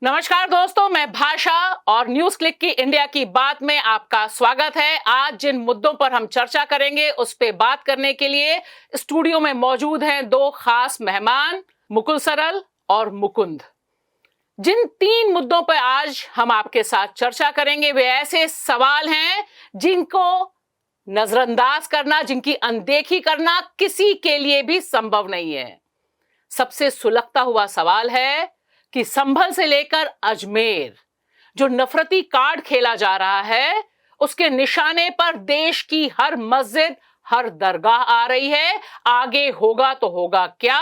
नमस्कार दोस्तों, मैं भाषा और न्यूज क्लिक की इंडिया की बात में आपका स्वागत है। आज जिन मुद्दों पर हम चर्चा करेंगे उस पे बात करने के लिए स्टूडियो में मौजूद हैं दो खास मेहमान, मुकुल सरल और मुकुंद। जिन तीन मुद्दों पर आज हम आपके साथ चर्चा करेंगे वे ऐसे सवाल हैं जिनको नजरअंदाज करना, जिनकी अनदेखी करना किसी के लिए भी संभव नहीं है। सबसे सुलगता हुआ सवाल है कि संभल से लेकर अजमेर जो नफरती कार्ड खेला जा रहा है उसके निशाने पर देश की हर मस्जिद, हर दरगाह आ रही है। आगे होगा तो होगा क्या?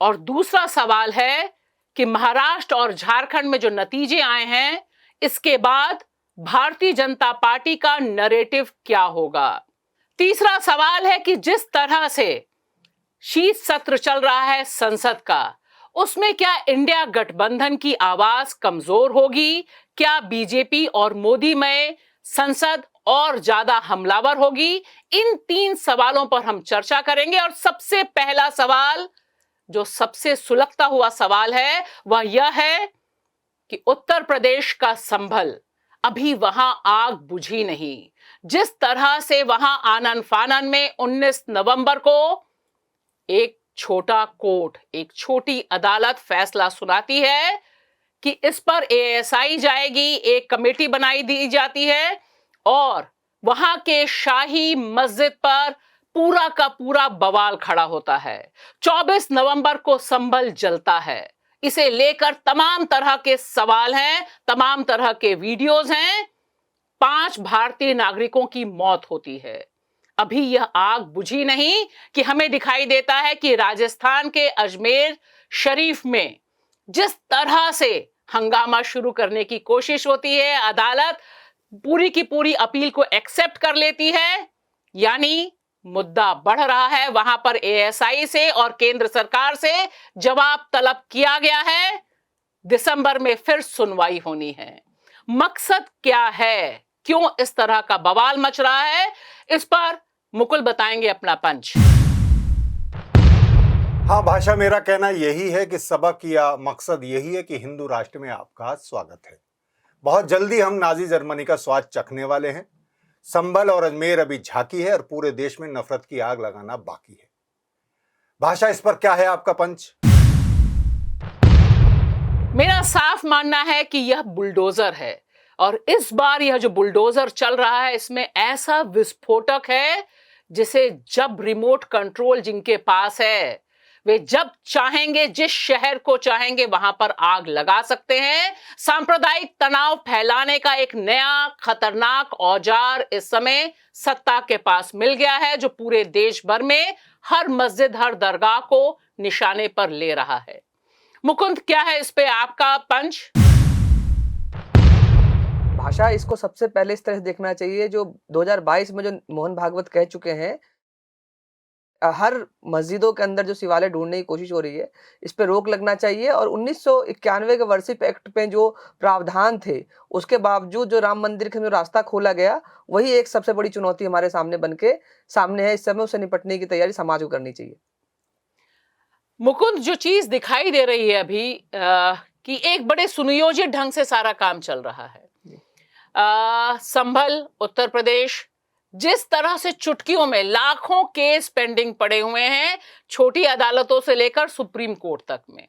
और दूसरा सवाल है कि महाराष्ट्र और झारखंड में जो नतीजे आए हैं इसके बाद भारतीय जनता पार्टी का नैरेटिव क्या होगा? तीसरा सवाल है कि जिस तरह से शीत सत्र चल रहा है संसद का, उसमें क्या इंडिया गठबंधन की आवाज कमजोर होगी? क्या बीजेपी और मोदी में संसद और ज्यादा हमलावर होगी? इन तीन सवालों पर हम चर्चा करेंगे। और सबसे पहला सवाल, जो सबसे सुलगता हुआ सवाल है, वह यह है कि उत्तर प्रदेश का संभल, अभी वहां आग बुझी नहीं। जिस तरह से वहां आनन फानन में 19 नवंबर को एक छोटा कोर्ट, एक छोटी अदालत फैसला सुनाती है कि इस पर एएसआई जाएगी, एक कमेटी बनाई दी जाती है और वहां के शाही मस्जिद पर पूरा का पूरा बवाल खड़ा होता है। 24 नवंबर को संभल जलता है। इसे लेकर तमाम तरह के सवाल हैं, तमाम तरह के वीडियोज हैं। 5 भारतीय नागरिकों की मौत होती है। अभी यह आग बुझी नहीं कि हमें दिखाई देता है कि राजस्थान के अजमेर शरीफ में जिस तरह से हंगामा शुरू करने की कोशिश होती है, अदालत पूरी की पूरी अपील को एक्सेप्ट कर लेती है, यानी मुद्दा बढ़ रहा है। वहां पर एएसआई से और केंद्र सरकार से जवाब तलब किया गया है। दिसंबर में फिर सुनवाई होनी है। मकसद क्या है? क्यों इस तरह का बवाल मच रहा है? इस पर मुकुल बताएंगे अपना पंच। हाँ भाषा, मेरा कहना यही है कि सबक या मकसद यही है कि हिंदू राष्ट्र में आपका स्वागत है। बहुत जल्दी हम नाजी जर्मनी का स्वाद चखने वाले हैं। संभल और अजमेर अभी झांकी है और पूरे देश में नफरत की आग लगाना बाकी है। भाषा, इस पर क्या है आपका पंच? मेरा साफ मानना है कि यह बुलडोजर है और इस बार यह जो बुलडोजर चल रहा है इसमें ऐसा विस्फोटक है जिसे जब रिमोट कंट्रोल जिनके पास है वे जब चाहेंगे, जिस शहर को चाहेंगे वहां पर आग लगा सकते हैं। सांप्रदायिक तनाव फैलाने का एक नया खतरनाक औजार इस समय सत्ता के पास मिल गया है, जो पूरे देश भर में हर मस्जिद, हर दरगाह को निशाने पर ले रहा है। मुकुंद, क्या है इस पे आपका पंच? भाषा, इसको सबसे पहले इस तरह से देखना चाहिए, जो 2022 में जो मोहन भागवत कह चुके हैं, हर मस्जिदों के अंदर जो शिवालय ढूंढने की कोशिश हो रही है, इस पे रोक लगना चाहिए। और 1991 के वर्षिप एक्ट पे जो प्रावधान थे, उसके बावजूद जो राम मंदिर के जो रास्ता खोला गया, वही एक सबसे बड़ी चुनौती हमारे सामने बनके सामने है। इस समय उससे निपटने की तैयारी समाज को करनी चाहिए। मुकुंद, जो चीज दिखाई दे रही है अभी कि एक बड़े सुनियोजित ढंग से सारा काम चल रहा है। संभल, उत्तर प्रदेश, जिस तरह से चुटकियों में लाखों केस पेंडिंग पड़े हुए हैं, छोटी अदालतों से लेकर सुप्रीम कोर्ट तक में।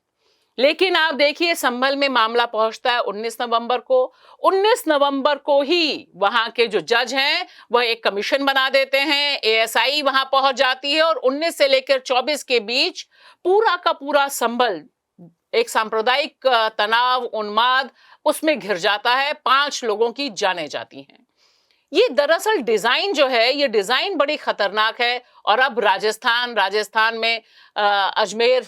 लेकिन आप देखिए, संभल में मामला पहुंचता है 19 नवंबर को। 19 नवंबर को ही वहां के जो जज हैं वह एक कमीशन बना देते हैं, एएसआई वहां पहुंच जाती है और 19 से लेकर 24 के बीच पूरा का पूरा संभल एक सांप्रदायिक तनाव, उन्माद उसमें घिर जाता है। 5 लोगों की जानें जाती हैं। ये दरअसल डिजाइन जो है, ये डिजाइन बड़ी खतरनाक है। और अब राजस्थान में अजमेर,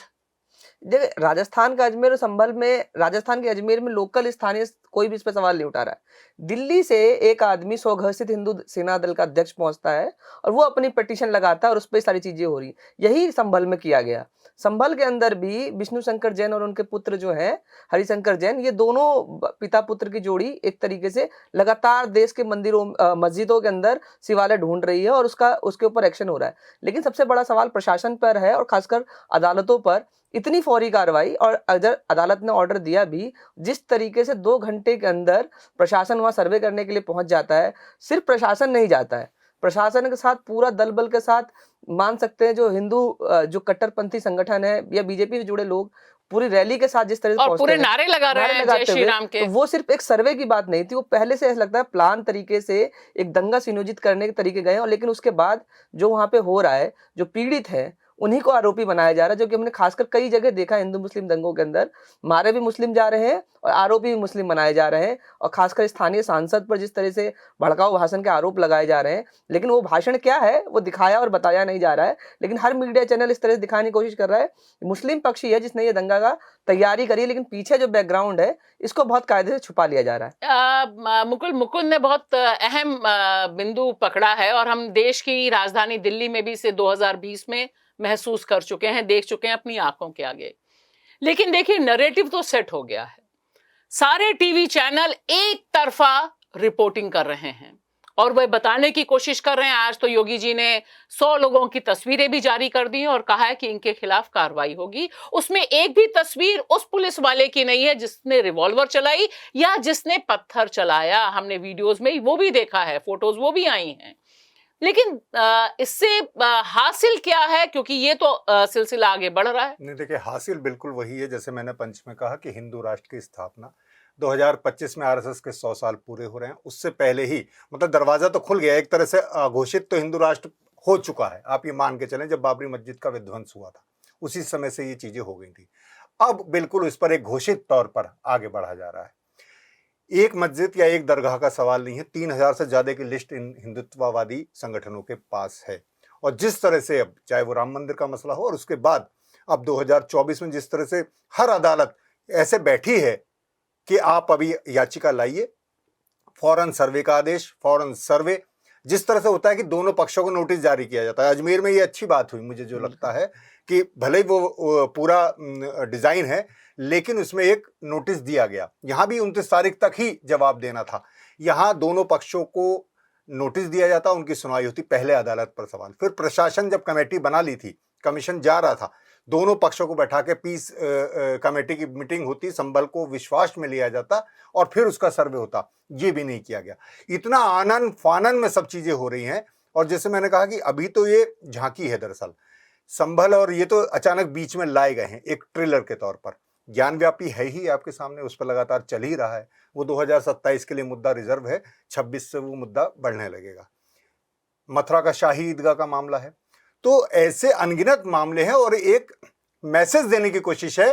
राजस्थान का अजमेर और संभल में, राजस्थान के अजमेर में लोकल स्थानीय कोई भी इस पर सवाल नहीं उठा रहा है। दिल्ली से एक आदमी स्वघोषित हिंदू सेना दल का अध्यक्ष पहुंचता है और वो अपनी पिटीशन लगाता है और उस पर सारी चीजें हो रही। यही संभल में किया गया। संभल के अंदर भी विष्णु शंकर जैन और उनके पुत्र जो हैं हरिशंकर जैन, ये दोनों पिता पुत्र की जोड़ी एक तरीके से लगातार देश के मंदिरों मस्जिदों के अंदर शिवालय ढूंढ रही है और उसके ऊपर एक्शन हो रहा है। लेकिन सबसे बड़ा सवाल प्रशासन पर है और खासकर अदालतों पर। इतनी फौरी कार्रवाई, और अगर अदालत ने ऑर्डर दिया भी, जिस तरीके से 2 घंटे के अंदर प्रशासन वहां सर्वे करने के लिए पहुंच जाता है। सिर्फ प्रशासन नहीं जाता है, प्रशासन के साथ पूरा दल बल के साथ, मान सकते हैं जो जो कट्टरपंथी संगठन है या बीजेपी से जुड़े लोग पूरी रैली के साथ जिस तरह से और पूरे नारे लगा रहे हैं जय श्री राम के। तो वो सिर्फ एक सर्वे की बात नहीं थी, वो पहले से ऐसा लगता है प्लान तरीके से एक दंगा सुनियोजित करने के तरीके गए। और लेकिन उसके बाद जो वहां पे हो रहा है, जो पीड़ित है उन्हीं को आरोपी बनाया जा रहा है, जो कि हमने खासकर कई जगह देखा हिंदू मुस्लिम दंगों के अंदर। मारे भी मुस्लिम जा रहे हैं और आरोपी भी मुस्लिम बनाए जा रहे हैं, और खासकर स्थानीय सांसद पर जिस तरह से भड़काऊ भाषण के आरोप लगाए जा रहे हैं। लेकिन वो भाषण क्या है वो दिखाया और बताया नहीं जा रहा है। लेकिन हर मीडिया चैनल इस तरह से दिखाने की कोशिश कर रहा है मुस्लिम पक्षी है जिसने ये दंगा का तैयारी करी है, लेकिन पीछे जो बैकग्राउंड है इसको बहुत कायदे से छुपा लिया जा रहा है। मुकुल ने बहुत अहम बिंदु पकड़ा है, और हम देश की राजधानी दिल्ली में भी इसे 2020 में महसूस कर चुके हैं, देख चुके हैं अपनी आंखों के आगे। लेकिन देखिए, नैरेटिव तो सेट हो गया है। सारे टीवी चैनल एक तरफा रिपोर्टिंग कर रहे हैं और वह बताने की कोशिश कर रहे हैं। आज तो योगी जी ने 100 लोगों की तस्वीरें भी जारी कर दी हैं और कहा है कि इनके खिलाफ कार्रवाई होगी। उसमें एक भी तस्वीर उस पुलिस वाले की नहीं है जिसने रिवॉल्वर चलाई या जिसने पत्थर चलाया। हमने वीडियोस में वो भी देखा है, फोटोज वो भी आई हैं। लेकिन इससे हासिल क्या है, क्योंकि ये तो सिलसिला आगे बढ़ रहा है। नहीं, देखिए, हासिल बिल्कुल वही है जैसे मैंने पंच में कहा कि हिंदू राष्ट्र की स्थापना 2025 में आरएसएस के 100 साल पूरे हो रहे हैं। उससे पहले ही मतलब दरवाजा तो खुल गया एक तरह से, घोषित तो हिंदू राष्ट्र हो चुका है। आप ये मान के चलें, जब बाबरी मस्जिद का विध्वंस हुआ था उसी समय से ये चीजें हो गई थी। अब बिल्कुल इस पर एक घोषित तौर पर आगे बढ़ा जा रहा है। एक मस्जिद या एक दरगाह का सवाल नहीं है, 3000 से ज्यादा की लिस्ट इन हिंदुत्ववादी संगठनों के पास है। और जिस तरह से अब चाहे वो राम मंदिर का मसला हो, और उसके बाद अब 2024 में जिस तरह से हर अदालत ऐसे बैठी है कि आप अभी याचिका लाइए, फौरन सर्वे का आदेश, फौरन सर्वे, जिस तरह से होता है कि दोनों पक्षों को नोटिस जारी किया जाता है। अजमेर में ये अच्छी बात हुई, मुझे जो लगता है कि भले ही वो पूरा डिजाइन है लेकिन उसमें एक नोटिस दिया गया। यहां भी 29 तारीख तक ही जवाब देना था। यहां दोनों पक्षों को नोटिस दिया जाता, उनकी सुनवाई होती, पहले अदालत पर सवाल। फिर प्रशासन जब कमेटी बना ली थी, कमीशन जा रहा था, दोनों पक्षों को बैठा के पीस कमेटी की मीटिंग होती, संभल को विश्वास में लिया जाता और फिर उसका सर्वे होता। ये भी नहीं किया गया। इतना आनन फानन में सब चीजें हो रही हैं। और जैसे मैंने कहा कि अभी तो ये झांकी है दरअसल संभल, और ये तो अचानक बीच में लाए गए हैं एक ट्रेलर के तौर पर। ज्ञानव्यापी है ही आपके सामने, उस पर लगातार चल ही रहा है। वो 2027 के लिए मुद्दा रिजर्व है, 26 से वो मुद्दा बढ़ने लगेगा। मथुरा का शाही ईदगाह का मामला है। तो ऐसे अनगिनत मामले हैं और एक मैसेज देने की कोशिश है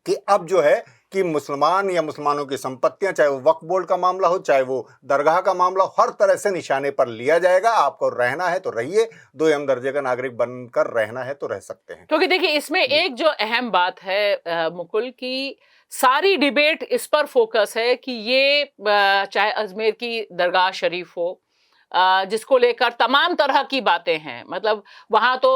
कि अब जो है कि मुसलमान या मुसलमानों की संपत्तियां, चाहे वो वक्फ बोर्ड का मामला हो, चाहे वो दरगाह का मामला हो, हर तरह से निशाने पर लिया जाएगा। आपको रहना है तो रहिए, 2 दर्जे का नागरिक बनकर रहना है तो रह सकते हैं। क्योंकि देखिए, इसमें एक जो अहम बात है मुकुल की, सारी डिबेट इस पर फोकस है कि ये चाहे अजमेर की दरगाह शरीफ हो, जिसको लेकर तमाम तरह की बातें हैं। मतलब वहां तो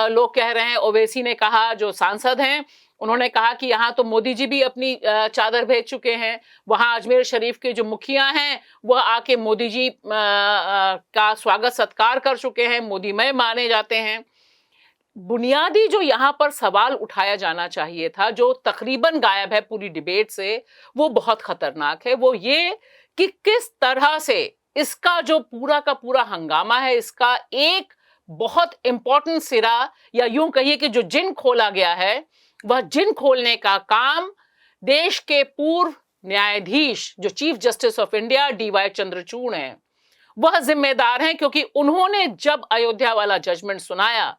लोग कह रहे हैं, ओवैसी ने कहा, जो सांसद हैं उन्होंने कहा कि यहाँ तो मोदी जी भी अपनी चादर भेज चुके हैं। वहां अजमेर शरीफ के जो मुखिया हैं वह आके मोदी जी का स्वागत सत्कार कर चुके हैं, मोदीमय माने जाते हैं। बुनियादी जो यहाँ पर सवाल उठाया जाना चाहिए था, जो तकरीबन गायब है पूरी डिबेट से, वो बहुत खतरनाक है। वो ये कि किस तरह से इसका जो पूरा का पूरा हंगामा है, इसका एक बहुत इंपॉर्टेंट सिरा, या यूं कहिए कि जो जिन खोला गया है, वह जिन खोलने का काम देश के पूर्व न्यायाधीश, जो chief justice of India DY Chandrachud हैं, वह जिम्मेदार हैं। क्योंकि उन्होंने जब अयोध्या वाला जजमेंट सुनाया,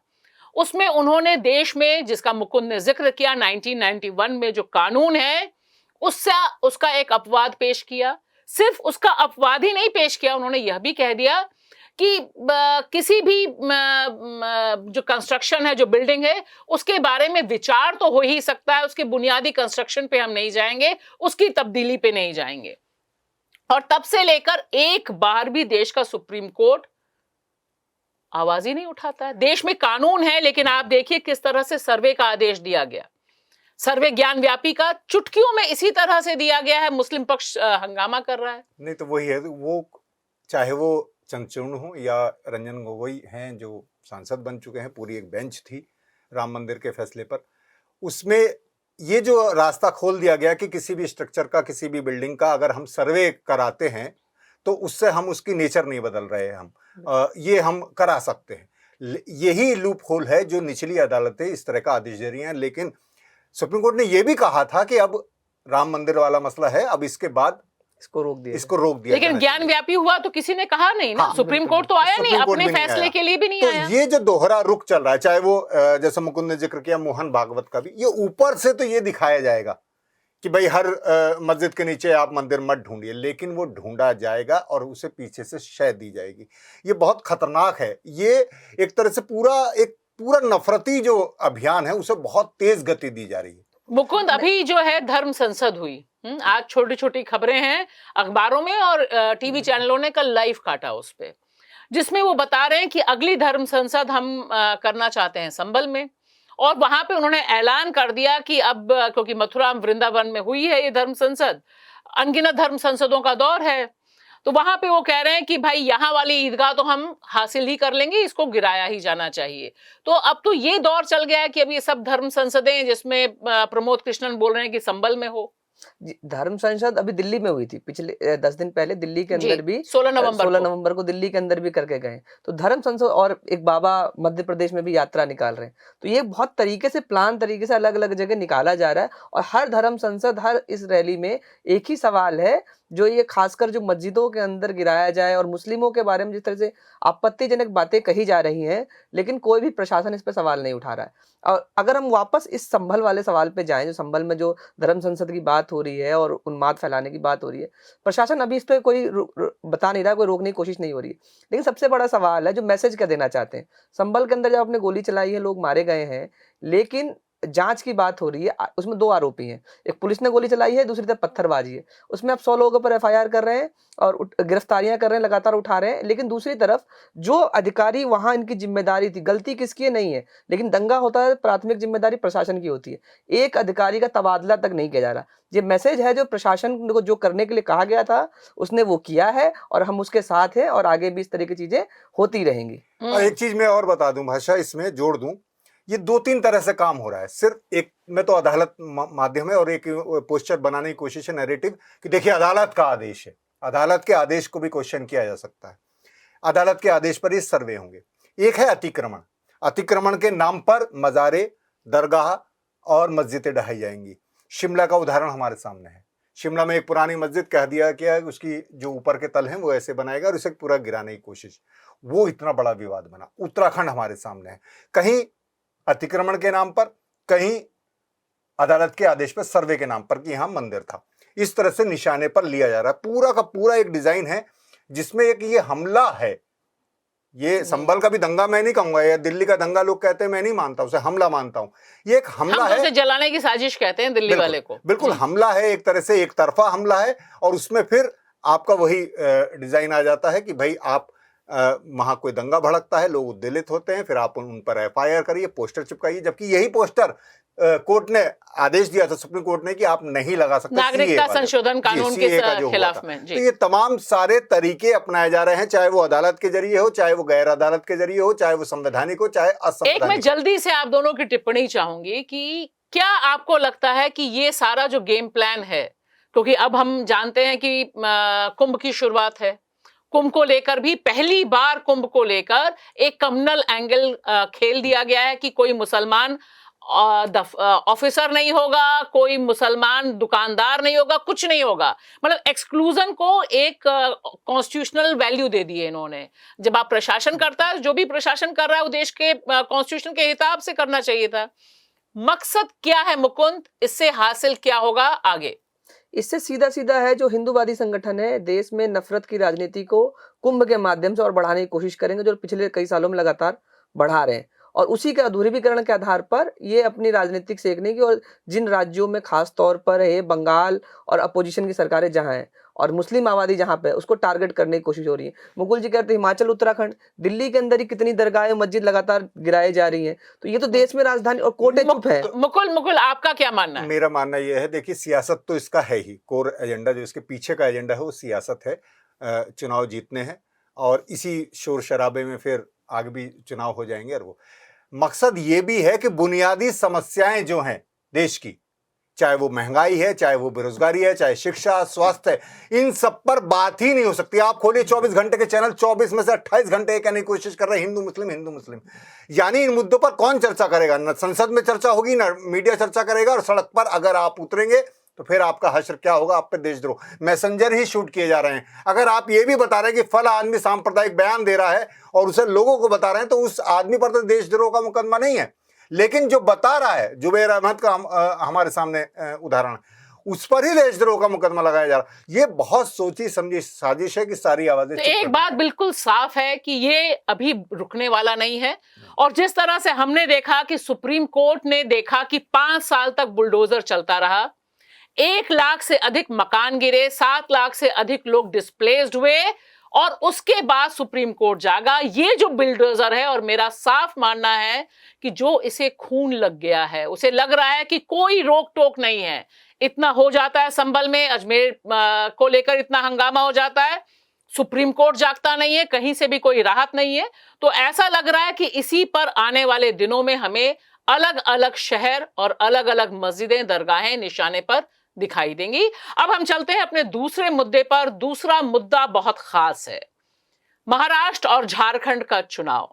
उसमें उन्होंने देश में, जिसका मुकुंद ने जिक्र किया, 1991 में जो कानून है उसका एक अपवाद पेश किया। सिर्फ उसका अपवाद ही नहीं पेश किया, उन्होंने यह भी कह दिया कि किसी भी जो कंस्ट्रक्शन है, जो बिल्डिंग है, उसके बारे में विचार तो हो ही सकता है, उसके बुनियादी कंस्ट्रक्शन पे हम नहीं जाएंगे, उसकी तब्दीली पे नहीं जाएंगे। और तब से लेकर एक बार भी देश का सुप्रीम कोर्ट आवाज ही नहीं उठाता है। देश में कानून है, लेकिन आप देखिए किस तरह से सर्वे का आदेश दिया गया। सर्वे ज्ञान व्यापी का चुटकियों में इसी तरह से दिया गया है, मुस्लिम पक्ष हंगामा कर रहा है। नहीं तो वही है, वो चाहे वो चंद्रचूड़ हो या रंजन गोगोई हैं जो सांसद बन चुके हैं, पूरी एक बेंच थी राम मंदिर के फैसले पर, उसमें ये जो रास्ता खोल दिया गया कि किसी भी स्ट्रक्चर का, किसी भी बिल्डिंग का अगर हम सर्वे कराते हैं तो उससे हम उसकी नेचर नहीं बदल रहे हैं, हम ये हम करा सकते हैं। यही लूप होल है जो निचली अदालतें इस तरह का आदेश दे रही हैं। लेकिन सुप्रीम कोर्ट ने यह भी कहा था कि अब राम मंदिर वाला मसला है, अब इसके बाद इसको रोक दिया। लेकिन ज्ञान व्यापी हुआ तो किसी ने कहा नहीं ना। हाँ, सुप्रीम कोर्ट तो आया नहीं, अपने फैसले के लिए भी नहीं आया। तो ये जो दोहरा रुख चल रहा है, चाहे वो जैसे मुकुंद ने जिक्र किया मोहन भागवत का भी, ये ऊपर से तो ये दिखाया जाएगा कि भाई हर मस्जिद के नीचे आप मंदिर मत ढूंढिए, लेकिन वो ढूंढा जाएगा और उसे पीछे से शय दी जाएगी। ये बहुत खतरनाक है। ये एक तरह से पूरा नफरती जो अभियान है उसे बहुत तेज गति दी जा रही है। मुकुंद, अभी जो है धर्म संसद हुई, आज छोटी छोटी खबरें हैं अखबारों में और टीवी चैनलों ने कल लाइव काटा उस पे, जिसमें वो बता रहे हैं कि अगली धर्म संसद हम करना चाहते हैं संभल में। और वहां पे उन्होंने ऐलान कर दिया कि अब क्योंकि मथुरा वृंदावन में हुई है ये धर्म संसद, अनगिनत धर्म संसदों का दौर है, तो वहां पे वो कह रहे हैं कि भाई यहाँ वाली ईदगाह तो हम हासिल ही कर लेंगे, इसको गिराया ही जाना चाहिए। तो अब तो ये दौर चल गया है कि अब ये सब धर्म संसदें, जिसमें प्रमोद कृष्णन बोल रहे हैं कि संभल में हो। धर्म संसद अभी दिल्ली में हुई थी, पिछले 10 दिन पहले दिल्ली के अंदर भी 16 नवंबर को दिल्ली के अंदर भी करके गए। तो धर्म संसद और एक बाबा मध्य प्रदेश में भी यात्रा निकाल रहे हैं। तो ये बहुत तरीके से प्लान तरीके से अलग अलग जगह निकाला जा रहा है। और हर धर्म संसद, हर इस रैली में एक ही सवाल है, जो ये खासकर जो मस्जिदों के अंदर गिराया जाए और मुस्लिमों के बारे में जिस तरह से आपत्तिजनक बातें कही जा रही हैं, लेकिन कोई भी प्रशासन इस पर सवाल नहीं उठा रहा है। और अगर हम वापस इस संभल वाले सवाल पे जाएं, जो संभल में जो धर्म संसद की बात हो रही है और उन्माद फैलाने की बात हो रही है, प्रशासन अभी इस पर कोई बता नहीं रहा, कोई रोकने की कोशिश नहीं हो रही है। लेकिन सबसे बड़ा सवाल है जो मैसेज क्या देना चाहते हैं। संभल के अंदर जब आपने गोली चलाई है, लोग मारे गए हैं, लेकिन जांच की बात हो रही है, उसमें 2 आरोपी हैं, एक पुलिस ने गोली चलाई है, दूसरी तरफ पत्थरबाजी है। उसमें आप 100 लोगों पर एफआईआर कर रहे हैं और गिरफ्तारियां कर रहे हैं, लगातार उठा रहे हैं। लेकिन दूसरी तरफ जो अधिकारी वहां, इनकी जिम्मेदारी थी, गलती किसकी है नहीं है, लेकिन दंगा होता है, प्राथमिक जिम्मेदारी प्रशासन की होती है। एक अधिकारी का तबादला तक नहीं किया जा रहा। ये मैसेज है जो प्रशासन को जो करने के लिए कहा गया था उसने वो किया है, और हम उसके साथ हैं और आगे भी इस तरह की चीजें होती रहेंगी। और एक चीज मैं और बता दूं भाषा, इसमें जोड़ दूं, ये 2-3 तरह से काम हो रहा है। सिर्फ एक में तो अदालत माध्यम है और एक पोस्टर बनाने की कोशिश है, नैरेटिव, कि देखिए अदालत का आदेश है, अदालत के आदेश को भी क्वेश्चन किया जा सकता है, अदालत के आदेश पर ये सर्वे होंगे। एक है अतिक्रमण, अतिक्रमण के नाम पर मज़ारे, दरगाह और मस्जिदें ढहाई जाएंगी। शिमला का उदाहरण हमारे सामने है। शिमला में एक पुरानी मस्जिद कह दिया गया, उसकी जो ऊपर के तल हैं वो ऐसे बनाएगा और उसे पूरा गिराने की कोशिश, वो इतना बड़ा विवाद बना। उत्तराखंड हमारे सामने है, कहीं अतिक्रमण के नाम पर, कहीं अदालत के आदेश पर सर्वे के नाम पर कि यहां मंदिर था। इस तरह से निशाने पर लिया जा रहा है। पूरा का पूरा एक डिजाइन है जिसमें एक ये हमला है। ये संभल का भी दंगा मैं नहीं कहूंगा, या दिल्ली का दंगा लोग कहते हैं, मैं नहीं मानता, उसे हमला मानता हूं। ये एक हमला है, उसे जलाने की साजिश कहते हैं दिल्ली वाले को। बिल्कुल हमला है, एक तरह से एक तरफा हमला है। और उसमें फिर आपका वही डिजाइन आ जाता है कि भाई आप वहां कोई दंगा भड़कता है, लोग उद्वेलित होते हैं, फिर आप उन पर एफआईआर करिए, पोस्टर चिपकाइए, जबकि यही पोस्टर कोर्ट ने आदेश दिया था, सुप्रीम कोर्ट ने, कि आप नहीं लगा सकते नागरिकता संशोधन कानून के खिलाफ में। तो ये तमाम सारे तरीके अपनाए जा रहे हैं, चाहे वो अदालत के जरिए हो, चाहे वो गैर अदालत के जरिए हो, चाहे वो संवैधानिक हो, चाहे असंवैधानिक। एक मैं जल्दी से आप दोनों की टिप्पणी चाहूंगी कि क्या आपको लगता है कि ये सारा जो गेम प्लान है, क्योंकि अब हम जानते हैं कि कुंभ की शुरुआत है, कुंभ को लेकर भी पहली बार कुंभ को लेकर एक कम्युनल एंगल खेल दिया गया है कि कोई मुसलमान ऑफिसर नहीं होगा, कोई मुसलमान दुकानदार नहीं होगा, कुछ नहीं होगा। मतलब एक्सक्लूजन को एक कॉन्स्टिट्यूशनल वैल्यू दे दी है इन्होंने। जब आप प्रशासन करता है, जो भी प्रशासन कर रहा है वो देश के कॉन्स्टिट्यूशन के हिसाब से करना चाहिए था। मकसद क्या है मुकुंद, इससे हासिल क्या होगा आगे? इससे सीधा सीधा है, जो हिंदूवादी संगठन है देश में नफरत की राजनीति को कुंभ के माध्यम से और बढ़ाने की कोशिश करेंगे, जो पिछले कई सालों में लगातार बढ़ा रहे हैं। और उसी के अधूरीकरण के आधार पर ये अपनी राजनीतिक सेकने की, और जिन राज्यों में खास तौर पर है बंगाल और अपोजिशन की सरकारें जहां हैं, और मुस्लिम आबादी जहाँ पे है उसको टारगेट करने की कोशिश हो रही है। मुकुल जी कहते हैं हिमाचल उत्तराखंड, दिल्ली के अंदर ही कितनी दरगाहें मस्जिद लगातार गिराई जा रही हैं, तो ये तो देश में राजधानी और कोर्टें चुप है। मुकुल मुकुल आपका क्या मानना है? मेरा मानना यह है, देखिए सियासत तो इसका है ही, कोर एजेंडा जो इसके पीछे का एजेंडा है वो सियासत है, चुनाव जीतने हैं और इसी शोर शराबे में फिर आगे भी चुनाव हो जाएंगे। और वो मकसद ये भी है कि बुनियादी समस्याएं जो हैं देश की, चाहे वो महंगाई है, चाहे वो बेरोजगारी है, चाहे शिक्षा स्वास्थ्य है, इन सब पर बात ही नहीं हो सकती। आप खोलिए 24 घंटे के चैनल, 24 में से 28 घंटे कहने की कोशिश कर रहे हैं हिंदू मुस्लिम हिंदू मुस्लिम। यानी इन मुद्दों पर कौन चर्चा करेगा? न संसद में चर्चा होगी, न मीडिया चर्चा करेगा, और सड़क पर अगर आप उतरेंगे तो फिर आपका हश्र क्या होगा? आप पे देशद्रोह मैसेंजर ही शूट किए जा रहे हैं। अगर आप ये भी बता रहे हैं कि फला आदमी सांप्रदायिक बयान दे रहा है और उसे लोगों को बता रहे हैं, तो उस आदमी पर तो देशद्रोह का मुकदमा नहीं है, लेकिन जो बता रहा है, जुबैर अहमद का हमारे सामने उदाहरण, उस पर ही देशद्रोह का मुकदमा लगाया जा रहा है। ये बहुत सोची समझी साजिश है कि सारी आवाजें। तो एक बात बिल्कुल साफ है कि ये अभी रुकने वाला नहीं है। और जिस तरह से हमने देखा कि सुप्रीम कोर्ट ने देखा कि 5 साल तक बुलडोजर चलता रहा, 1 लाख से अधिक मकान गिरे, 7 लाख से अधिक लोग डिस्प्लेस्ड हुए, और उसके बाद सुप्रीम कोर्ट जागा। ये जो बुलडोजर है, और मेरा साफ मानना है कि जो इसे खून लग गया है, उसे लग रहा है कि कोई रोक टोक नहीं है, इतना हो जाता है संभल में, अजमेर को लेकर इतना हंगामा हो जाता है, सुप्रीम कोर्ट जागता नहीं है, कहीं से भी कोई राहत नहीं है। तो ऐसा लग रहा है कि इसी पर आने वाले दिनों में हमें अलग अलग शहर और अलग अलग मस्जिदें, दरगाहें निशाने पर दिखाई देंगी। अब हम चलते हैं अपने दूसरे मुद्दे पर। दूसरा मुद्दा बहुत खास है, महाराष्ट्र और झारखंड का चुनाव।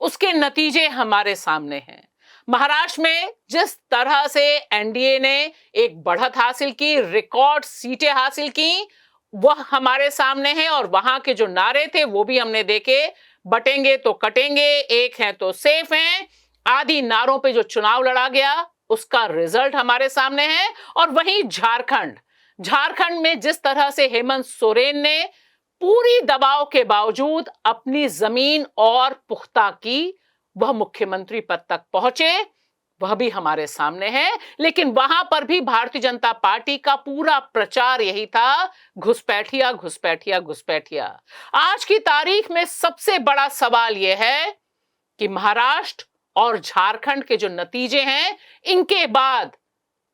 उसके नतीजे हमारे सामने हैं। महाराष्ट्र में जिस तरह से एनडीए ने एक बढ़त हासिल की, रिकॉर्ड सीटें हासिल की, वह हमारे सामने है। और वहां के जो नारे थे वो भी हमने देखे, बटेंगे तो कटेंगे, एक हैं तो सेफ हैं, आदि नारों पे जो चुनाव लड़ा गया उसका रिजल्ट हमारे सामने है। और वहीं झारखंड में जिस तरह से हेमंत सोरेन ने पूरी दबाव के बावजूद अपनी जमीन और पुख्ता की, वह मुख्यमंत्री पद तक पहुंचे, वह भी हमारे सामने है। लेकिन वहां पर भी भारतीय जनता पार्टी का पूरा प्रचार यही था, घुसपैठिया घुसपैठिया घुसपैठिया। आज की तारीख में सबसे बड़ा सवाल यह है कि महाराष्ट्र और झारखंड के जो नतीजे हैं, इनके बाद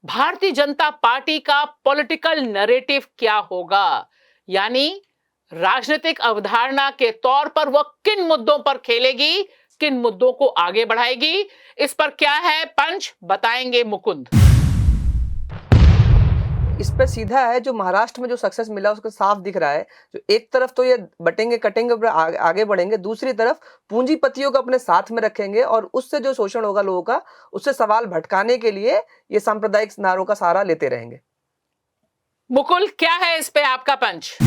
भारतीय जनता पार्टी का पॉलिटिकल नैरेटिव क्या होगा, यानी राजनीतिक अवधारणा के तौर पर वह किन मुद्दों पर खेलेगी, किन मुद्दों को आगे बढ़ाएगी। इस पर क्या है पंच, बताएंगे मुकुंद। इस पे सीधा है, जो महाराष्ट्र में जो सक्सेस मिला उसको साफ दिख रहा है। जो एक तरफ तो ये बटेंगे कटेंगे पर आगे बढ़ेंगे, दूसरी तरफ पूंजीपतियों को अपने साथ में रखेंगे और उससे जो शोषण होगा लोगों का, उससे सवाल भटकाने के लिए ये सांप्रदायिक नारों का सहारा लेते रहेंगे। मुकुल, क्या है इस पे आपका पंच?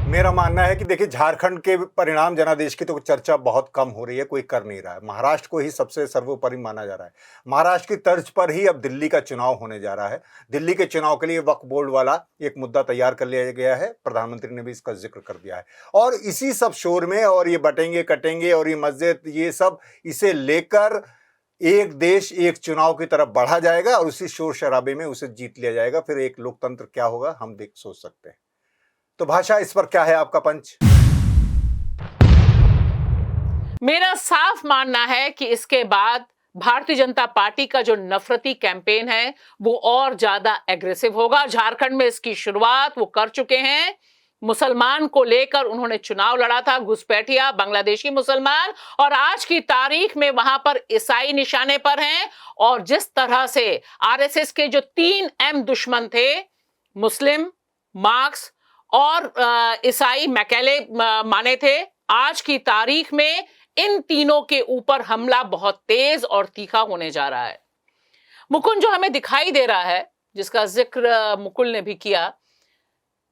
मेरा मानना है कि देखिए, झारखंड के परिणाम जनादेश की तो चर्चा बहुत कम हो रही है, कोई कर नहीं रहा है। महाराष्ट्र को ही सबसे सर्वोपरि माना जा रहा है। महाराष्ट्र की तर्ज पर ही अब दिल्ली का चुनाव होने जा रहा है। दिल्ली के चुनाव के लिए वक्फ बोर्ड वाला एक मुद्दा तैयार कर लिया गया है, प्रधानमंत्री ने भी इसका जिक्र कर दिया है। और इसी सब शोर में, और ये बटेंगे कटेंगे और ये मस्जिद, ये सब, इसे लेकर एक देश एक चुनाव की तरफ बढ़ा जाएगा और उसी शोर शराबे में उसे जीत लिया जाएगा। फिर एक लोकतंत्र क्या होगा हम सोच सकते हैं। तो भाषा, इस पर क्या है आपका पंच? मेरा साफ मानना है कि इसके बाद भारतीय जनता पार्टी का जो नफरती कैंपेन है वो और ज्यादा एग्रेसिव होगा। झारखंड में इसकी शुरुआत वो कर चुके हैं। मुसलमान को लेकर उन्होंने चुनाव लड़ा था, घुसपैठिया बांग्लादेशी मुसलमान, और आज की तारीख में वहां पर ईसाई निशाने पर हैं। और जिस तरह से आरएसएस के जो 3 M दुश्मन थे, मुस्लिम, मार्क्स और ईसाई मैकेले माने थे, आज की तारीख में इन तीनों के ऊपर हमला बहुत तेज और तीखा होने जा रहा है। मुकुंद, जो हमें दिखाई दे रहा है, जिसका जिक्र मुकुल ने भी किया,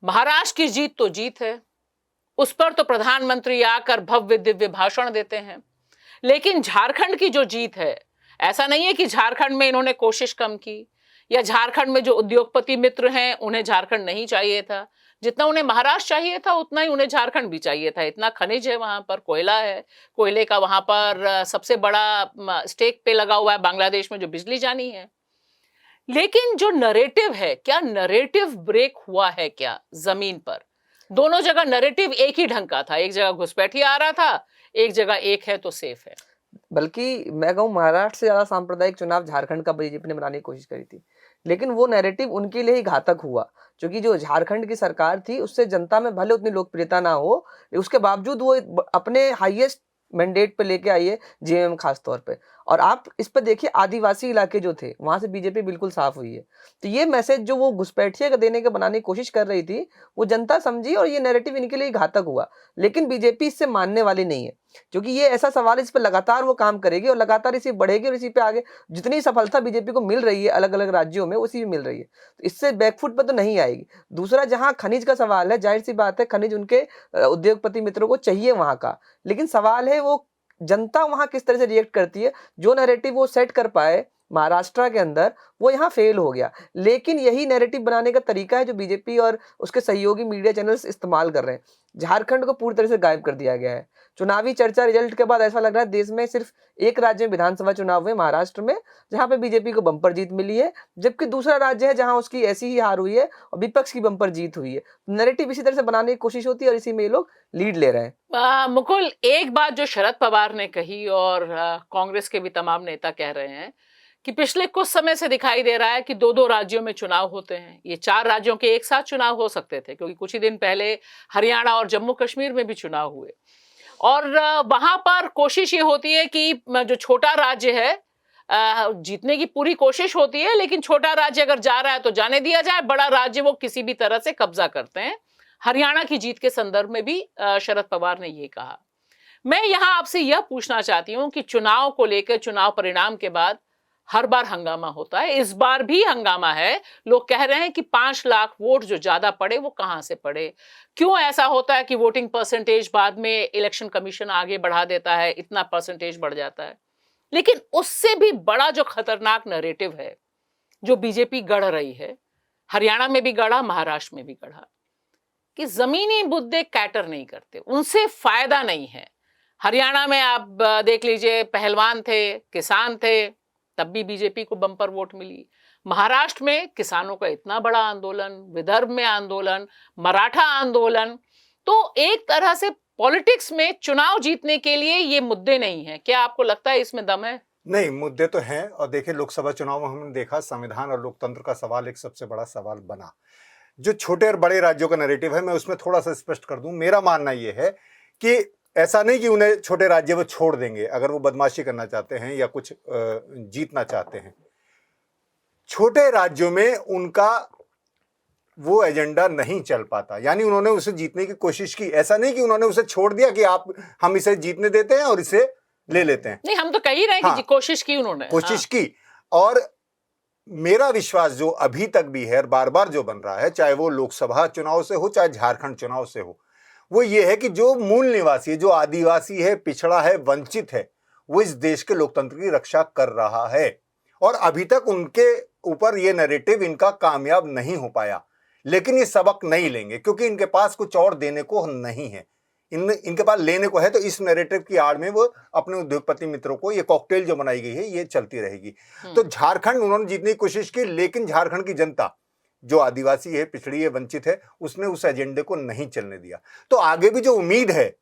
महाराष्ट्र की जीत तो जीत है, उस पर तो प्रधानमंत्री आकर भव्य दिव्य भाषण देते हैं। लेकिन झारखंड की जो जीत है, ऐसा नहीं है कि झारखंड में इन्होंने कोशिश कम की, या झारखंड में जो उद्योगपति मित्र हैं उन्हें झारखंड नहीं चाहिए था। जितना उन्हें महाराष्ट्र चाहिए था उतना ही उन्हें झारखंड भी चाहिए था। इतना खनिज है वहां पर, कोयला है, कोयले का वहां पर सबसे बड़ा स्टेक पे लगा हुआ है बांग्लादेश में जो बिजली जानी है। लेकिन जो नरेटिव है, क्या नरेटिव ब्रेक हुआ है क्या जमीन पर? दोनों जगह नरेटिव एक ही ढंग का था, एक जगह घुसपैठिया आ रहा था, एक जगह एक है तो सेफ है। बल्कि मैं कहूँ महाराष्ट्र से ज़्यादा सांप्रदायिक चुनाव झारखंड का बीजेपी ने बनाने की कोशिश करी थी। लेकिन वो नैरेटिव उनके लिए ही घातक हुआ, क्योंकि जो झारखंड की सरकार थी उससे जनता में भले उतनी लोकप्रियता ना हो, उसके बावजूद वो अपने हाईएस्ट मैंडेट पे लेके आई है, जेएमएम खास तौर पे। और आप इस पे देखिए आदिवासी इलाके जो थे, वहाँ से बीजेपी बिल्कुल साफ हुई है। तो ये मैसेज जो वो घुसपैठिया का देने का बनाने की कोशिश कर रही थी, वो जनता समझी और ये नैरेटिव इनके लिए घातक हुआ। लेकिन बीजेपी इससे मानने वाली नहीं है, क्योंकि ये ऐसा सवाल है इस पे लगातार वो काम करेगी और लगातार इसी बढ़ेगी और इसी पे आगे जितनी सफलता बीजेपी को मिल रही है अलग-अलग राज्यों में, उसी में मिल रही है। तो इससे बैकफुट पे तो नहीं आएगी। दूसरा, जहाँ खनिज का सवाल है, ज़ाहिर-सी बात है खनिज उनके उद्योगपति मित्रों को चाहिए वहाँ का। लेकिन सवाल है वो जनता वहाँ किस तरह से रिएक्ट करती है। जो नैरेटिव वो सेट कर पाए महाराष्ट्र के अंदर, वो यहाँ फेल हो गया। लेकिन यही नैरेटिव बनाने का तरीका है जो बीजेपी और उसके सहयोगी मीडिया चैनल्स इस्तेमाल कर रहे हैं। झारखंड को पूरी तरह से गायब कर दिया गया है। चुनावी चर्चा रिजल्ट के बाद ऐसा लग रहा है देश में सिर्फ एक राज्य में विधानसभा चुनाव हुए, महाराष्ट्र में, जहाँ पे बीजेपी को बम्पर जीत मिली है, जबकि दूसरा राज्य है जहाँ उसकी ऐसी ही हार हुई है और विपक्ष की बम्पर जीत हुई है। नैरेटिव इसी तरह से बनाने की कोशिश होती है और इसी में ये लोग लीड ले रहे हैं। मुकुल, एक बात जो शरद पवार ने कही और कांग्रेस के भी तमाम नेता कह रहे हैं कि पिछले कुछ समय से दिखाई दे रहा है कि दो दो राज्यों में चुनाव होते हैं। ये 4 राज्यों के एक साथ चुनाव हो सकते थे, क्योंकि कुछ ही दिन पहले हरियाणा और जम्मू कश्मीर में भी चुनाव हुए। और वहां पर कोशिश ये होती है कि जो छोटा राज्य है जीतने की पूरी कोशिश होती है, लेकिन छोटा राज्य अगर जा रहा है तो जाने दिया जाए, बड़ा राज्य वो किसी भी तरह से कब्जा करते हैं। हरियाणा की जीत के संदर्भ में भी शरद पवार ने ये कहा। मैं यहां आपसे यह पूछना चाहती हूं कि चुनाव को लेकर, चुनाव परिणाम के बाद हर बार हंगामा होता है, इस बार भी हंगामा है। लोग कह रहे हैं कि 5 लाख वोट जो ज्यादा पड़े वो कहां से पड़े, क्यों ऐसा होता है कि वोटिंग परसेंटेज बाद में इलेक्शन कमीशन आगे बढ़ा देता है, इतना परसेंटेज बढ़ जाता है। लेकिन उससे भी बड़ा जो खतरनाक नैरेटिव है जो बीजेपी गढ़ रही है, हरियाणा में भी गढ़ा, महाराष्ट्र में भी गढ़ा, कि जमीनी मुद्दे कैटर नहीं करते, उनसे फायदा नहीं है। हरियाणा में आप देख लीजिए, पहलवान थे, किसान थे, तब भी बीजेपी को बम्पर वोट मिली। महाराष्ट्र में किसानों का इतना बड़ा आंदोलन, विदर्भ में आंदोलन, मराठा आंदोलन। तो एक तरह से पॉलिटिक्स में चुनाव जीतने के लिए ये मुद्दे नहीं है। क्या आपको लगता है इसमें दम है? नहीं, मुद्दे तो हैं। और देखिए, लोकसभा चुनाव में हमने देखा संविधान और लोकतंत्र का सवाल एक सबसे बड़ा सवाल बना। जो छोटे और बड़े राज्यों का नैरेटिव है, मैं उसमें थोड़ा सा स्पष्ट कर दूं। मेरा मानना यह है कि ऐसा नहीं कि उन्हें छोटे राज्य वो छोड़ देंगे अगर वो बदमाशी करना चाहते हैं या कुछ जीतना चाहते हैं। छोटे राज्यों में उनका वो एजेंडा नहीं चल पाता, यानी उन्होंने उसे जीतने की कोशिश की। ऐसा नहीं कि उन्होंने उसे छोड़ दिया कि हम इसे जीतने देते हैं और इसे ले लेते हैं। नहीं, हम तो कह ही रहे हैं कि कोशिश की उन्होंने, कोशिश की। और मेरा विश्वास जो अभी तक भी है और बार बार जो बन रहा है, चाहे वो लोकसभा चुनाव से हो चाहे झारखंड चुनाव से हो, वो ये है कि जो मूल निवासी है, जो आदिवासी है, पिछड़ा है, वंचित है, वो इस देश के लोकतंत्र की रक्षा कर रहा है। और अभी तक उनके ऊपर ये नैरेटिव इनका कामयाब नहीं हो पाया। लेकिन ये सबक नहीं लेंगे, क्योंकि इनके पास कुछ और देने को नहीं है। इनके पास लेने को है, तो इस नैरेटिव की आड़ में वो अपने उद्योगपति मित्रों को, ये कॉकटेल जो बनाई गई है, ये चलती रहेगी। तो झारखंड उन्होंने जीतने की कोशिश की, लेकिन झारखंड की जनता जो आदिवासी है, पिछड़ी है, वंचित है, उसने उस एजेंडे को नहीं चलने दिया। तो आगे भी जो उम्मीद है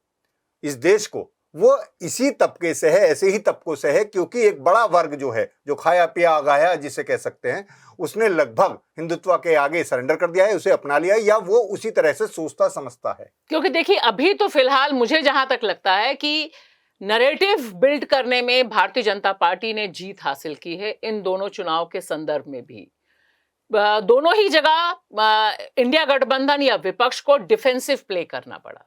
इस देश को, वो इसी तबके से है, ऐसे ही तबकों से है, क्योंकि एक बड़ा वर्ग जो है, जो खाया पिया गाया जिसे कह सकते हैं, उसने लगभग हिंदुत्व के आगे सरेंडर कर दिया है, उसे अपना लिया है, या वो उसी तरह से सोचता समझता है। क्योंकि देखिए, अभी तो फिलहाल मुझे जहां तक लगता है कि नैरेटिव बिल्ड करने में भारतीय जनता पार्टी ने जीत हासिल की है। इन दोनों चुनाव के संदर्भ में भी दोनों ही जगह इंडिया गठबंधन या विपक्ष को डिफेंसिव प्ले करना पड़ा।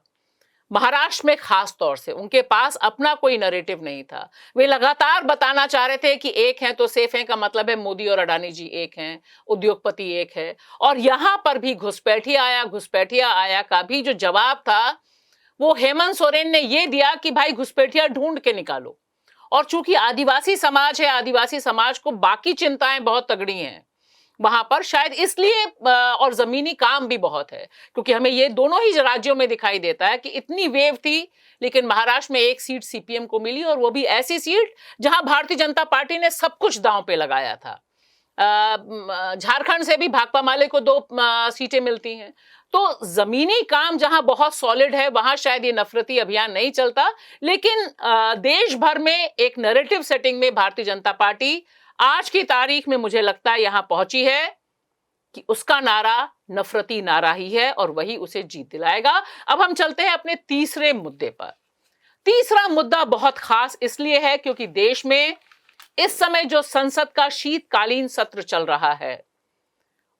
महाराष्ट्र में खास तौर से उनके पास अपना कोई नैरेटिव नहीं था। वे लगातार बताना चाह रहे थे कि एक हैं तो सेफ हैं, का मतलब है मोदी और अडानी जी एक हैं, उद्योगपति एक है। और यहां पर भी घुसपैठिया आया का भी जो जवाब था, वो हेमंत सोरेन ने ये दिया कि भाई घुसपैठिया ढूंढ के निकालो। और चूंकि आदिवासी समाज है, आदिवासी समाज को बाकी चिंताएं बहुत तगड़ी हैं वहां पर, शायद इसलिए, और जमीनी काम भी बहुत है, क्योंकि हमें ये दोनों ही राज्यों में दिखाई देता है कि इतनी वेव थी, लेकिन महाराष्ट्र में एक सीट सीपीएम को मिली, और वो भी ऐसी सीट जहां भारतीय जनता पार्टी ने सब कुछ दांव पे लगाया था। झारखंड से भी भाकपा माले को 2 सीटें मिलती हैं। तो जमीनी काम जहां बहुत सॉलिड है वहां शायद ये नफरती अभियान नहीं चलता, लेकिन देश भर में एक नैरेटिव सेटिंग में भारतीय जनता पार्टी आज की तारीख में मुझे लगता है यहां पहुंची है कि उसका नारा नफरती नारा ही है और वही उसे जीत दिलाएगा। अब हम चलते हैं अपने तीसरे मुद्दे पर। तीसरा मुद्दा बहुत खास इसलिए है क्योंकि देश में इस समय जो संसद का शीतकालीन सत्र चल रहा है,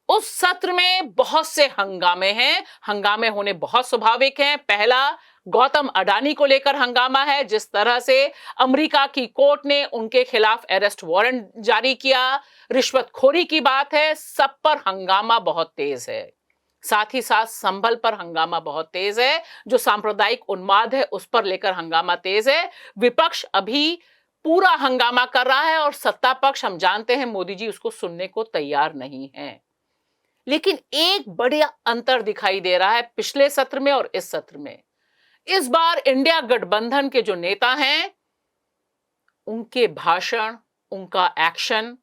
उस सत्र में बहुत से हंगामे हैं। हंगामे होने बहुत स्वाभाविक हैं। पहला, गौतम अडानी को लेकर हंगामा है। जिस तरह से अमेरिका की कोर्ट ने उनके खिलाफ अरेस्ट वारंट जारी किया, रिश्वतखोरी की बात है, सब पर हंगामा बहुत तेज है। साथ ही साथ संभल पर हंगामा बहुत तेज है। जो सांप्रदायिक उन्माद है उस पर लेकर हंगामा तेज है। विपक्ष अभी पूरा हंगामा कर रहा है और सत्ता पक्ष, हम जानते हैं मोदी जी उसको सुनने को तैयार नहीं है। लेकिन एक बड़ा अंतर दिखाई दे रहा है पिछले सत्र में और इस सत्र में। इस बार इंडिया गठबंधन के जो नेता हैं, उनके भाषण, उनका एक्शन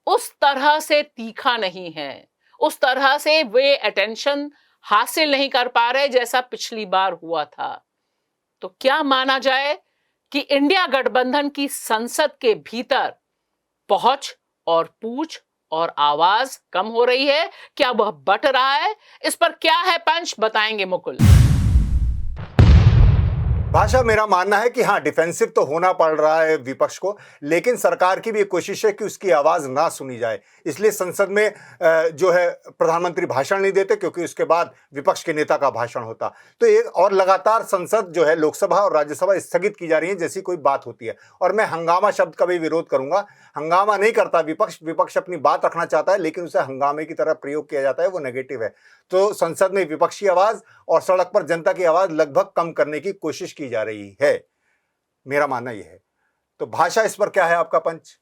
उस तरह से तीखा नहीं है, उस तरह से वे अटेंशन हासिल नहीं कर पा रहे जैसा पिछली बार हुआ था। तो क्या माना जाए कि इंडिया गठबंधन की संसद के भीतर पहुंच और पूछ और आवाज कम हो रही है? क्या वह बट रहा है? इस पर क्या है पंच, बताएंगे मुकुल। भाषा, मेरा मानना है कि हाँ, डिफेंसिव तो होना पड़ रहा है विपक्ष को, लेकिन सरकार की भी एक कोशिश है कि उसकी आवाज ना सुनी जाए। इसलिए संसद में जो है प्रधानमंत्री भाषण नहीं देते, क्योंकि उसके बाद विपक्ष के नेता का भाषण होता। तो एक और लगातार संसद जो है, लोकसभा और राज्यसभा स्थगित की जा रही है जैसी कोई बात होती है। और मैं हंगामा शब्द का भी विरोध करूंगा। हंगामा नहीं करता विपक्ष, विपक्ष अपनी बात रखना चाहता है, लेकिन उसे हंगामे की तरह प्रयोग किया जाता है, वो नेगेटिव है। तो संसद में विपक्षी आवाज और सड़क पर जनता की आवाज लगभग कम करने की कोशिश की जा रही है, मेरा मानना यह है। तो भाषा, इस पर क्या है आपका पंच?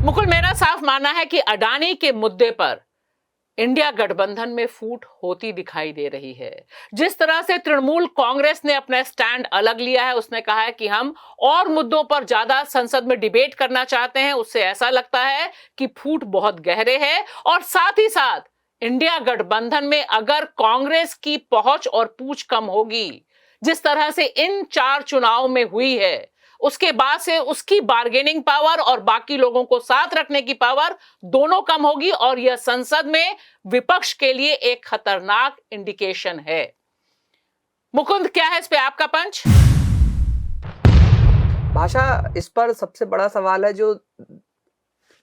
मुकुल, मेरा साफ मानना है कि अडानी के मुद्दे पर इंडिया गठबंधन में फूट होती दिखाई दे रही है। जिस तरह से तृणमूल कांग्रेस ने अपना स्टैंड अलग लिया है, उसने कहा है कि हम और मुद्दों पर ज्यादा संसद में डिबेट करना चाहते हैं, उससे ऐसा लगता है कि फूट बहुत गहरे है। और साथ ही साथ इंडिया गठबंधन में अगर कांग्रेस की पहुंच और पूछ कम होगी, जिस तरह से इन 4 चुनाव में हुई है, उसके बाद से उसकी बार्गेनिंग पावर और बाकी लोगों को साथ रखने की पावर दोनों कम होगी और यह संसद में विपक्ष के लिए एक खतरनाक इंडिकेशन है। मुकुंद, क्या है इस पे आपका पंच? भाषा, इस पर सबसे बड़ा सवाल है, जो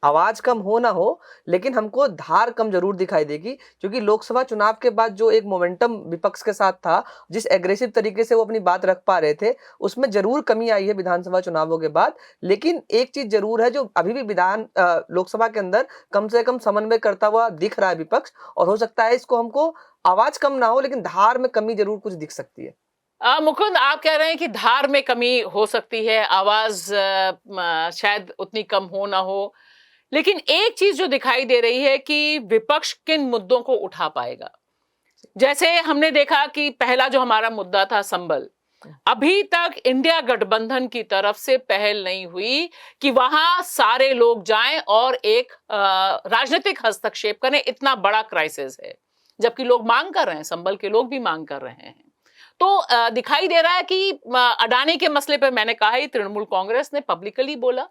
आवाज कम हो ना हो, लेकिन हमको धार कम जरूर दिखाई देगी, क्योंकि लोकसभा चुनाव के बाद जो एक मोमेंटम विपक्ष के साथ था, जिस एग्रेसिव तरीके से वो अपनी बात रख पा रहे थे, उसमें जरूर कमी आई है विधानसभा चुनावों के बाद। लेकिन एक चीज जरूर है, जो अभी भी लोकसभा के अंदर कम से कम समन्वय करता हुआ दिख रहा है विपक्ष, और हो सकता है इसको हमको आवाज कम ना हो लेकिन धार में कमी जरूर कुछ दिख सकती है। मुकुंद, आप कह रहे हैं कि धार में कमी हो सकती है, आवाज शायद उतनी कम हो ना हो, लेकिन एक चीज जो दिखाई दे रही है कि विपक्ष किन मुद्दों को उठा पाएगा। जैसे हमने देखा कि पहला जो हमारा मुद्दा था संबल, अभी तक इंडिया गठबंधन की तरफ से पहल नहीं हुई कि वहां सारे लोग जाएं और एक राजनीतिक हस्तक्षेप करें। इतना बड़ा क्राइसिस है, जबकि लोग मांग कर रहे हैं, संबल के लोग भी मांग कर रहे हैं। तो दिखाई दे रहा है कि अडानी के मसले पर मैंने कहा ही, तृणमूल कांग्रेस ने पब्लिकली बोला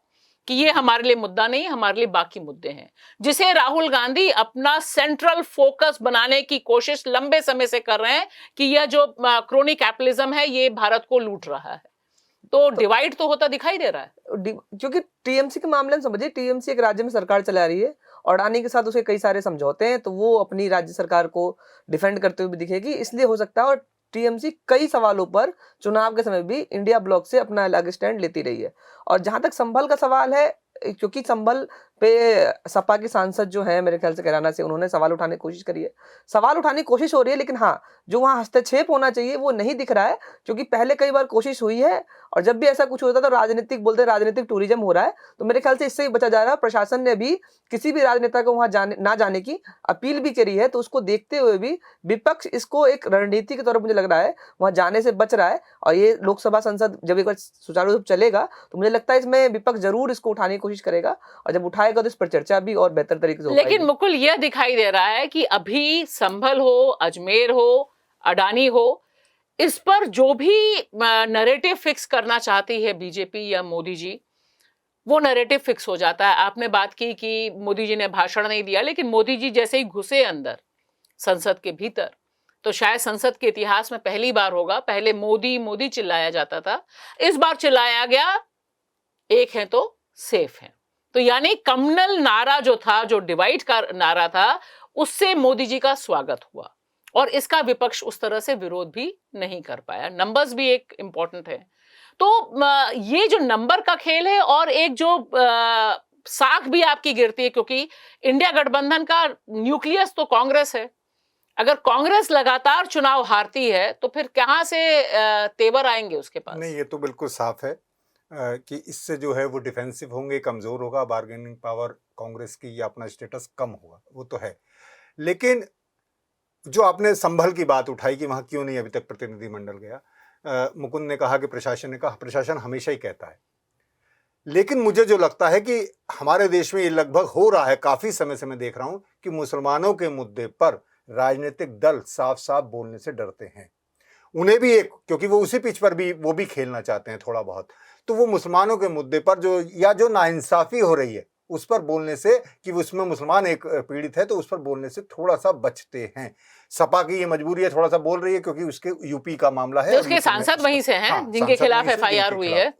कि ये हमारे लिए मुद्दा नहीं, हमारे लिए बाकी मुद्दे हैं, जिसे राहुल गांधी अपना सेंट्रल फोकस बनाने की कोशिश लंबे समय से कर रहे हैं कि यह जो क्रोनी कैपिटलिज्म है ये भारत को लूट रहा है। तो डिवाइड तो होता दिखाई दे रहा है। क्योंकि टीएमसी के मामले में समझिए, टीएमसी एक राज्य में सरकार चला रही है और अडानी के साथ उसके कई सारे समझौते हैं, तो वो अपनी राज्य सरकार को डिफेंड करते हुए भी दिखेगी, इसलिए हो सकता है। और टीएमसी कई सवालों पर चुनाव के समय भी इंडिया ब्लॉक से अपना अलग स्टैंड लेती रही है। और जहां तक संभल का सवाल है, क्योंकि संभल पे सपा की सांसद जो है, मेरे ख्याल से कैराना से, उन्होंने सवाल उठाने की कोशिश करी है, सवाल उठाने की कोशिश हो रही है, लेकिन हाँ, जो वहाँ हस्तक्षेप होना चाहिए वो नहीं दिख रहा है। क्योंकि पहले कई बार कोशिश हुई है और जब भी ऐसा कुछ होता है तो राजनीतिक टूरिज्म हो रहा है। तो मेरे ख्याल से इससे ही बचा जा रहा है। प्रशासन ने भी किसी भी राजनेता को वहां ना जाने की अपील भी करी है, तो उसको देखते हुए भी विपक्ष इसको एक रणनीति के तौर पर मुझे लग रहा है वहां जाने से बच रहा है। और ये लोकसभा संसद जब एक बार सुचारू रूप चलेगा तो मुझे लगता है इसमें विपक्ष जरूर इसको उठाने की कोशिश करेगा, और जब उठाएगा आएगा तो इस पर चर्चा भी और बेहतर तरीके से हो लेकिन पाएगी। मुकुल यह दिखाई दे रहा है कि अभी संभल हो, अजमेर हो, अडानी हो, इस पर जो भी नैरेटिव फिक्स करना चाहती है बीजेपी या मोदी जी, वो नैरेटिव फिक्स हो जाता है। आपने बात की कि मोदी जी ने भाषण नहीं दिया, लेकिन मोदी जी जैसे ही घुसे अंदर संसद के भीतर, तो शायद संसद के इतिहास में पहली बार होगा, पहले मोदी मोदी चिल्लाया जाता था, इस बार चिल्लाया गया एक है तो सेफ है। तो यानी कम्युनल नारा जो था, जो डिवाइड का नारा था, उससे मोदी जी का स्वागत हुआ और इसका विपक्ष उस तरह से विरोध भी नहीं कर पाया। नंबर्स भी एक इंपॉर्टेंट है। तो ये जो नंबर का खेल है और एक जो साख भी आपकी गिरती है, क्योंकि इंडिया गठबंधन का न्यूक्लियस तो कांग्रेस है। अगर कांग्रेस लगातार चुनाव हारती है तो फिर कहां से तेवर आएंगे उसके पास? नहीं, ये तो बिल्कुल साफ है कि इससे जो है वो डिफेंसिव होंगे, कमजोर होगा बार्गेनिंग पावर कांग्रेस की, या अपना स्टेटस कम होगा, वो तो है। लेकिन जो आपने संभल की बात उठाई कि वहां क्यों नहीं अभी तक प्रतिनिधिमंडल गया, मुकुंद ने कहा कि प्रशासन ने कहा, प्रशासन हमेशा ही कहता है। लेकिन मुझे जो लगता है कि हमारे देश में ये लगभग हो रहा है, काफी समय से मैं देख रहा हूं कि मुसलमानों के मुद्दे पर राजनीतिक दल साफ साफ बोलने से डरते हैं। उन्हें भी एक, क्योंकि वो उसी पिच पर भी वो भी खेलना चाहते हैं थोड़ा बहुत, तो वो मुसलमानों के मुद्दे पर जो या जो नाइंसाफी हो रही है उस पर बोलने से, कि उसमें मुसलमान एक पीड़ित है, तो उस पर बोलने से थोड़ा सा बचते हैं। सपा की ये मजबूरी है, थोड़ा सा बोल रही है क्योंकि उसके यूपी का मामला है, उसके सांसद वहीं से हैं, जिनके खिलाफ एफआईआर हुई है।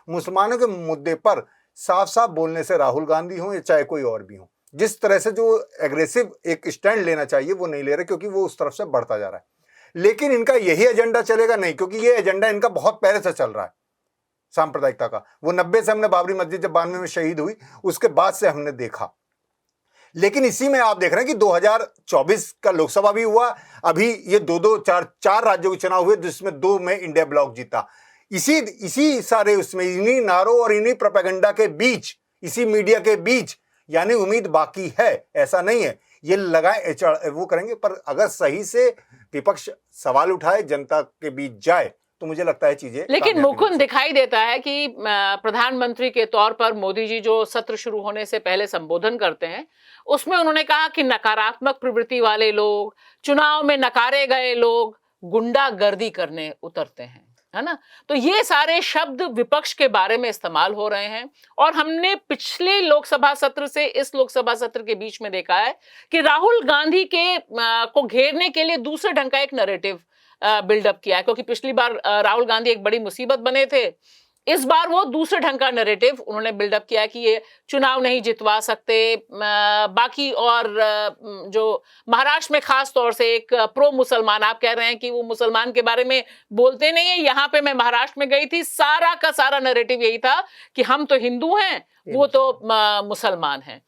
मुसलमानों के मुद्दे पर साफ साफ बोलने से राहुल गांधी हो या चाहे कोई और भी हो, जिस तरह से जो एग्रेसिव एक स्टैंड लेना चाहिए वो नहीं ले रहे, क्योंकि वो उस तरफ से बढ़ता जा रहा है। लेकिन इनका यही एजेंडा चलेगा नहीं, क्योंकि ये एजेंडा इनका बहुत पहले से चल रहा है सांप्रदायिकता का। वो 90 से हमने बाबरी मस्जिद जब 92 में शहीद हुई, उसके बाद से हमने देखा। लेकिन इसी में आप देख रहे हैं कि 2024 का लोकसभा भी हुआ, अभी ये चार राज्यों के चुनाव हुए जिसमें 2 में इंडिया ब्लॉक जीता। इसी सारे उसमें इन्हीं नारों और इन्हीं प्रोपेगेंडा के बीच, इसी मीडिया के बीच, यानी उम्मीद बाकी है, ऐसा नहीं है ये लगाए वो करेंगे। पर अगर सही से विपक्ष सवाल उठाए, जनता के बीच जाए, तो मुझे लगता है चीजें। लेकिन मुकुंद दिखाई देता है कि प्रधानमंत्री के तौर पर मोदी जी जो सत्र शुरू होने से पहले संबोधन करते हैं, उसमें उन्होंने कहा कि नकारात्मक प्रवृत्ति वाले लोग, चुनाव में नकारे गए लोग गुंडागर्दी करने उतरते हैं, है ना। तो ये सारे शब्द विपक्ष के बारे में इस्तेमाल हो रहे हैं। और हमने पिछले लोकसभा सत्र से इस लोकसभा सत्र के बीच में देखा है कि राहुल गांधी के को घेरने के लिए दूसरे ढंग का एक नैरेटिव बिल्डअप किया है, क्योंकि पिछली बार राहुल गांधी एक बड़ी मुसीबत बने थे। इस बार वो दूसरे ढंग का नैरेटिव उन्होंने बिल्डअप किया कि ये चुनाव नहीं जितवा सकते। बाकी और जो महाराष्ट्र में खास तौर से एक प्रो मुसलमान, आप कह रहे हैं कि वो मुसलमान के बारे में बोलते नहीं है। यहाँ पे मैं महाराष्ट्र में गई थी, सारा का सारा नैरेटिव यही था कि हम तो हिंदू हैं, वो तो मुसलमान हैं।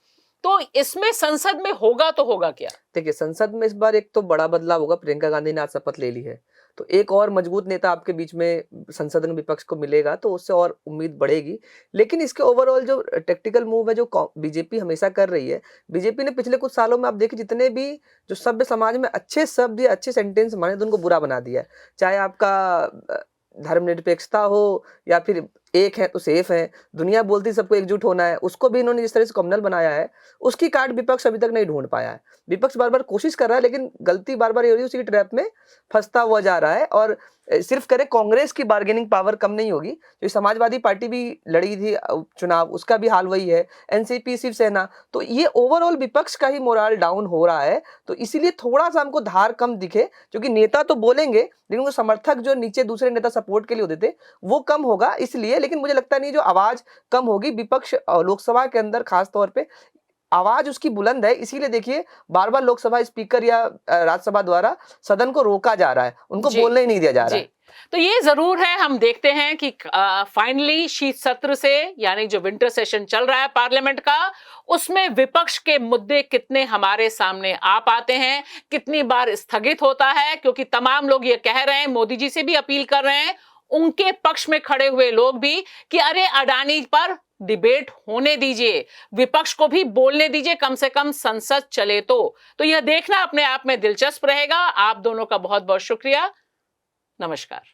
तो इसमें संसद में होगा तो होगा क्या? देखिए, संसद में इस बार एक तो बड़ा बदलाव होगा। प्रियंका गांधी ने आज शपथ ले ली है, तो एक और मजबूत नेता आपके बीच में संसद में विपक्ष को मिलेगा, तो उससे और उम्मीद बढ़ेगी। लेकिन इसके ओवरऑल जो टेक्टिकल मूव है जो बीजेपी हमेशा कर रही है, बीजेपी ने पिछले कुछ सालों में आप देखिए जितने भी जो सभ्य समाज में अच्छे शब्द या अच्छे सेंटेंस माने तो उनको बुरा बना दिया है। चाहे आपका धर्मनिरपेक्षता हो या फिर एक है तो सेफ है, दुनिया बोलती सबको एकजुट होना है, उसको भी इन्होंने जिस तरह से कम्युनल बनाया है, उसकी काट विपक्ष अभी तक नहीं ढूंढ पाया है। विपक्ष बार बार कोशिश कर रहा है, लेकिन गलती बार बार ये हो रही है, उसी की ट्रैप में फंसता हुआ जा रहा है। और सिर्फ करे कांग्रेस की बार्गेनिंग पावर कम नहीं होगी, जो समाजवादी पार्टी भी लड़ी थी चुनाव, उसका भी हाल वही है, एनसीपी, शिवसेना, तो ये ओवरऑल विपक्ष का ही मोरल डाउन हो रहा है। तो इसीलिए थोड़ा सा हमको धार कम दिखे, क्योंकि नेता तो बोलेंगे लेकिन वो समर्थक जो नीचे दूसरे नेता सपोर्ट के लिए होते थे वो कम होगा इसलिए। लेकिन मुझे लगता नहीं जो आवाज कम होगी, विपक्ष लोकसभा के अंदर खास तौर पे आवाज उसकी बुलंद है। इसीलिए देखिए बार बार लोकसभा स्पीकर या राज्यसभा द्वारा सदन को रोका जा रहा है, उनको बोलने ही नहीं दिया जा रहा है। तो ये जरूर है, हम देखते हैं कि फाइनली शीत सत्र से, यानी जो विंटर सेशन चल रहा है पार्लियामेंट का, उसमें विपक्ष के मुद्दे कितने हमारे सामने आ पाते हैं, कितनी बार स्थगित होता है। क्योंकि तमाम लोग ये कह रहे हैं, मोदी जी से भी अपील कर रहे हैं, उनके पक्ष में खड़े हुए लोग भी, कि अरे अडानी पर डिबेट होने दीजिए, विपक्ष को भी बोलने दीजिए, कम से कम संसद चले। तो यह देखना अपने आप में दिलचस्प रहेगा। आप दोनों का बहुत बहुत शुक्रिया। नमस्कार।